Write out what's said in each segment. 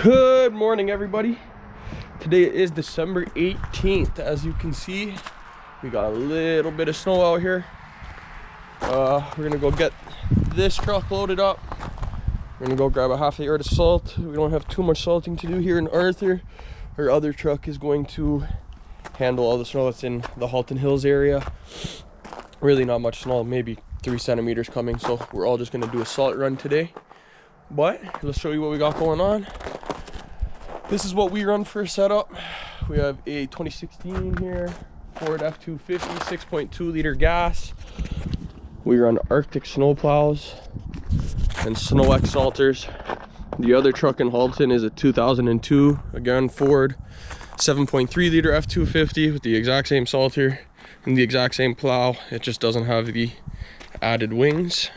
Good morning, everybody. Today is December 18th. As you can see, we got a little bit of snow out here. We're gonna go get this truck loaded up. We're gonna go grab a half a yard of salt. We don't have too much salting to do here in Arthur. Our other truck is going to handle all the snow that's in the Halton Hills area. Really not much snow, maybe 3 centimeters coming, so we're all just gonna do a salt run today. But let's show you what we got going on. This is what we run for a setup. We have a 2016 here, Ford F-250, 6.2 liter gas. We run Arctic snow plows and Snow X salters. The other truck in Halton is a 2002, again Ford, 7.3 liter F-250 with the exact same salter and the exact same plow. It just doesn't have the added wings.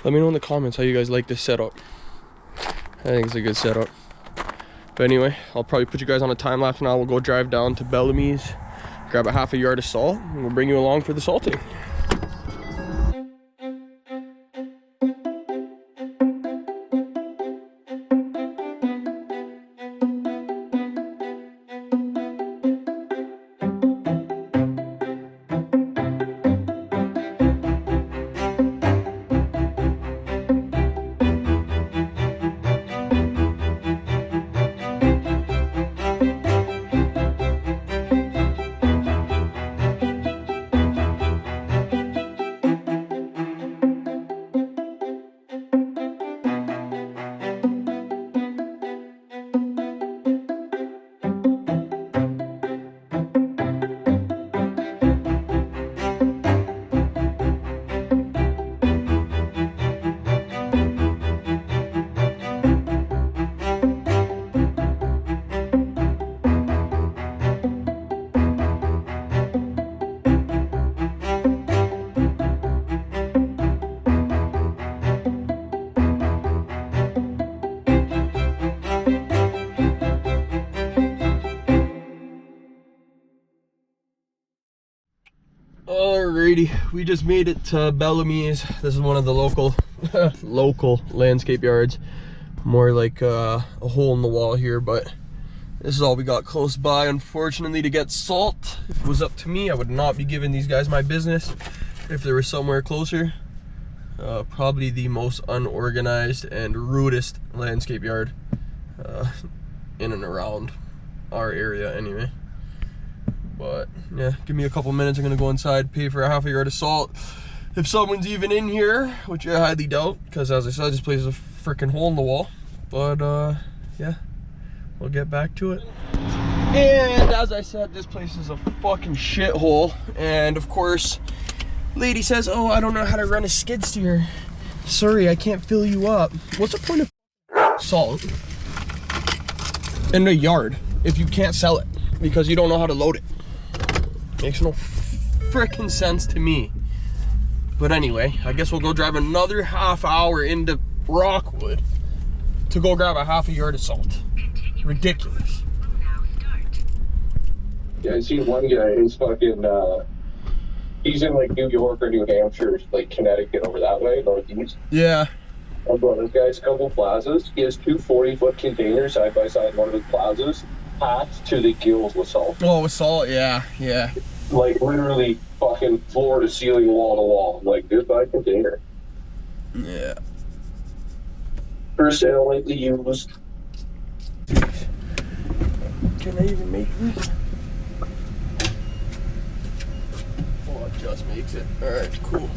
Let me know in the comments how you guys like this setup. I think it's a good setup. But anyway, I'll probably put you guys on a time lapse now. We'll go drive down to Bellamy's, grab a half a yard of salt, and we'll bring you along for the salting. Alrighty, we just made it to Bellamy's. This is one of the local landscape yards. More like a hole in the wall here, but this is all we got close by, unfortunately, to get salt. If it was up to me, I would not be giving these guys my business if there was somewhere closer. Probably the most unorganized and rudest landscape yard in and around our area anyway. But yeah, give me a couple minutes. I'm gonna go inside, pay for a half a yard of salt. If someone's even in here, which I highly doubt, because as I said, this place is a freaking hole in the wall. But yeah, we'll get back to it. And as I said, this place is a fucking shithole. And of course, lady says, "Oh, I don't know how to run a skid steer. Sorry, I can't fill you up." What's the point of salt in a yard if you can't sell it because you don't know how to load it? Makes no freaking sense to me. But anyway, I guess we'll go drive another half hour into Rockwood to go grab a half a yard of salt. Ridiculous. Yeah, I seen one guy, he's fucking, he's in like New York or New Hampshire, like Connecticut over that way, northeast. Yeah. And bro, this guy's a couple plazas. He has two 40-foot containers side by side in one of his plazas, packed to the gills with salt. Oh, with salt, yeah, yeah. Like literally fucking floor to ceiling, wall to wall. Like, goodbye container. Yeah. For sale, lately used. Can I even make this? Oh, it just makes it. Alright, cool.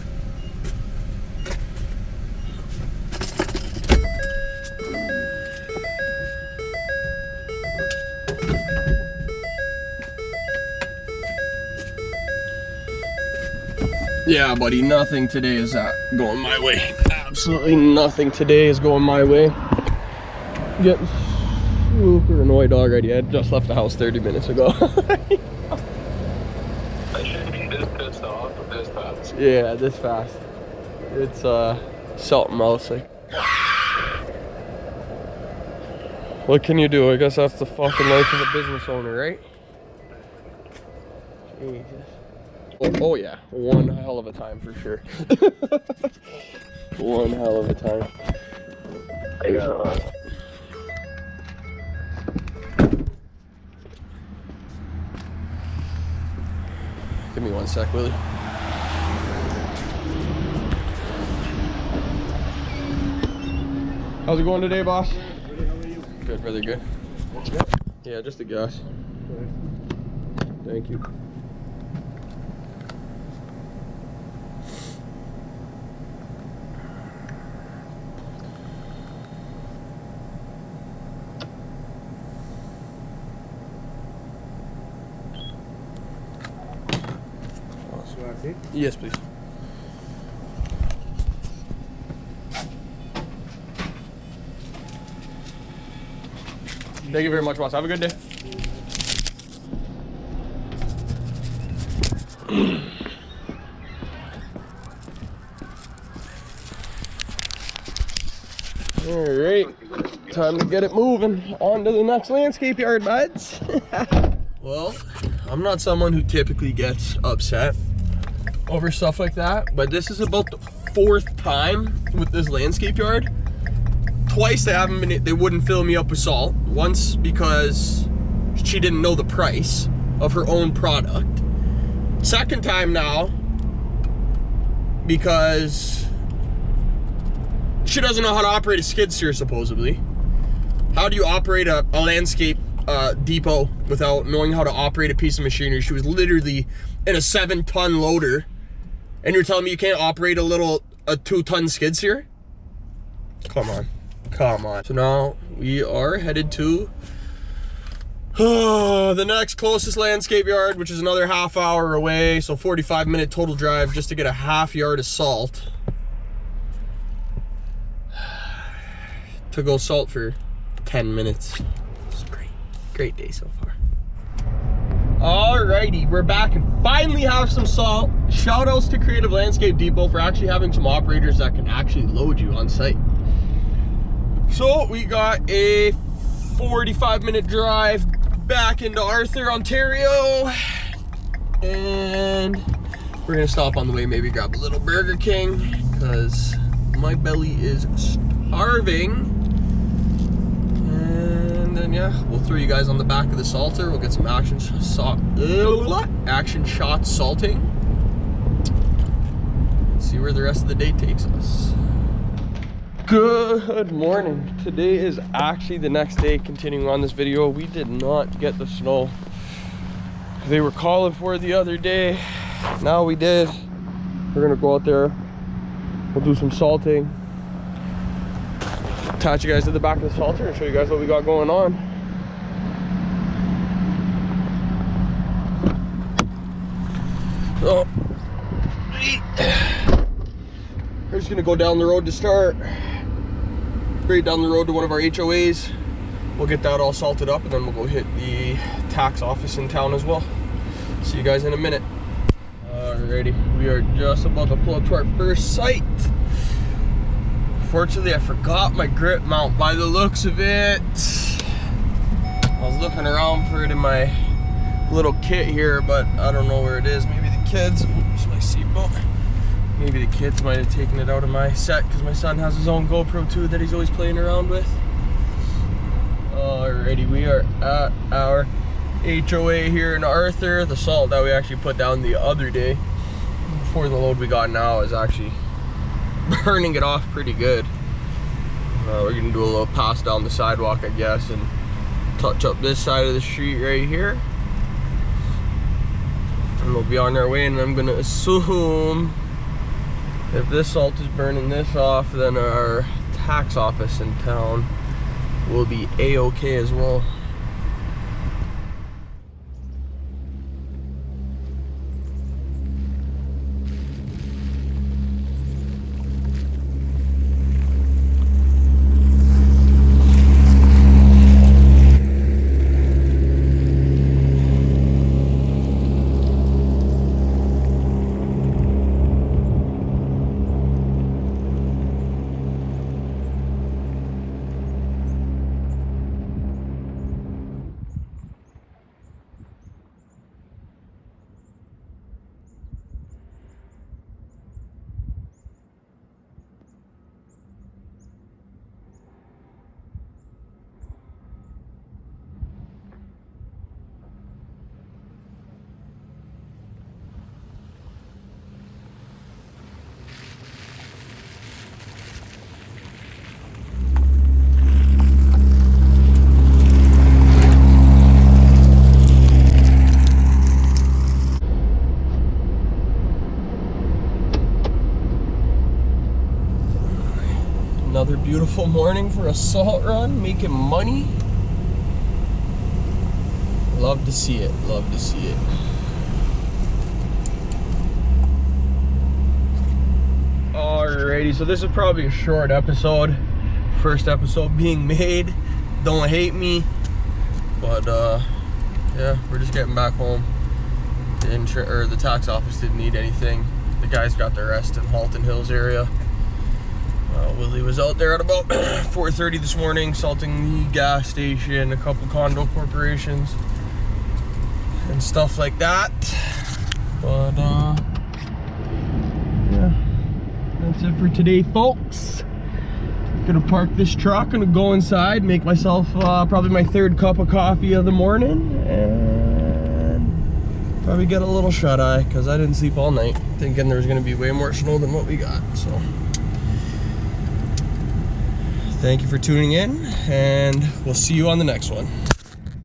Yeah, buddy, nothing today is going my way. Absolutely nothing today is going my way. Getting super annoyed already. I just left the house 30 minutes ago. I shouldn't be this pissed off or this fast. Yeah, this fast. It's something else. Like, what can you do? I guess that's the fucking life of a business owner, right? Jesus. Oh yeah, one hell of a time for sure. One hell of a time. Yeah. Give me 1 sec, Willie. How's it going today, boss? Good, how are you? Good, brother, good. Yeah, just a gas. Thank you. So that's it? Yes, please. Thank you very much, boss. Have a good day. All right, time to get it moving. On to the next landscape yard, buds. Well, I'm not someone who typically gets upset over stuff like that, but this is about the 4th time with this landscape yard. Twice they wouldn't fill me up with salt. Once because she didn't know the price of her own product. Second time now because she doesn't know how to operate a skid steer, supposedly. How do you operate a landscape depot without knowing how to operate a piece of machinery? She was literally in a 7-ton loader, and you're telling me you can't operate a 2-ton skid steer? Come on. Come on. So now we are headed to the next closest landscape yard, which is another half hour away. So 45-minute total drive just to get a half yard of salt. To go salt for 10 minutes. It's great. Great day so far. Alrighty, we're back and finally have some salt. Shout outs to Creative Landscape Depot for actually having some operators that can actually load you on site. So we got a 45-minute drive back into Arthur, Ontario, and we're gonna stop on the way, maybe grab a little Burger King because my belly is starving. And then yeah, we'll throw you guys on the back of the salter. We'll get some action shots salting. See where the rest of the day takes us. Good morning. Today is actually the next day. Continuing on this video, we did not get the snow they were calling for the other day. Now we did. We're gonna go out there, we'll do some salting, attach you guys to the back of the salter and show you guys what we got going on. So we're just gonna go down the road to start. Straight down the road to one of our HOAs. We'll get that all salted up and then we'll go hit the tax office in town as well. See you guys in a minute. Alrighty, we are just about to pull up to our first site. Fortunately, I forgot my grip mount by the looks of it. I was looking around for it in my little kit here, but I don't know where it is. Maybe the kids, oops, my seatbelt. Maybe the kids might have taken it out of my set because my son has his own GoPro 2 that he's always playing around with. Alrighty, we are at our HOA here in Arthur. The salt that we actually put down the other day before the load we got now is actually burning it off pretty good. We're gonna do a little pass down the sidewalk, I guess, and touch up this side of the street right here. And we'll be on our way, and I'm gonna assume if this salt is burning this off, then our tax office in town will be A-okay as well. Another beautiful morning for a salt run, making money. Love to see it, love to see it. Alrighty, so this is probably a short episode. First episode being made. Don't hate me. But yeah, we're just getting back home. The tax office didn't need anything. The guys got their rest in Halton Hills area. Willie was out there at about 4:30 this morning, salting the gas station, a couple condo corporations, and stuff like that. But yeah, that's it for today, folks. Gonna park this truck, gonna go inside, make myself probably my third cup of coffee of the morning, and probably get a little shut-eye because I didn't sleep all night, thinking there was gonna be way more snow than what we got. So thank you for tuning in, and we'll see you on the next one.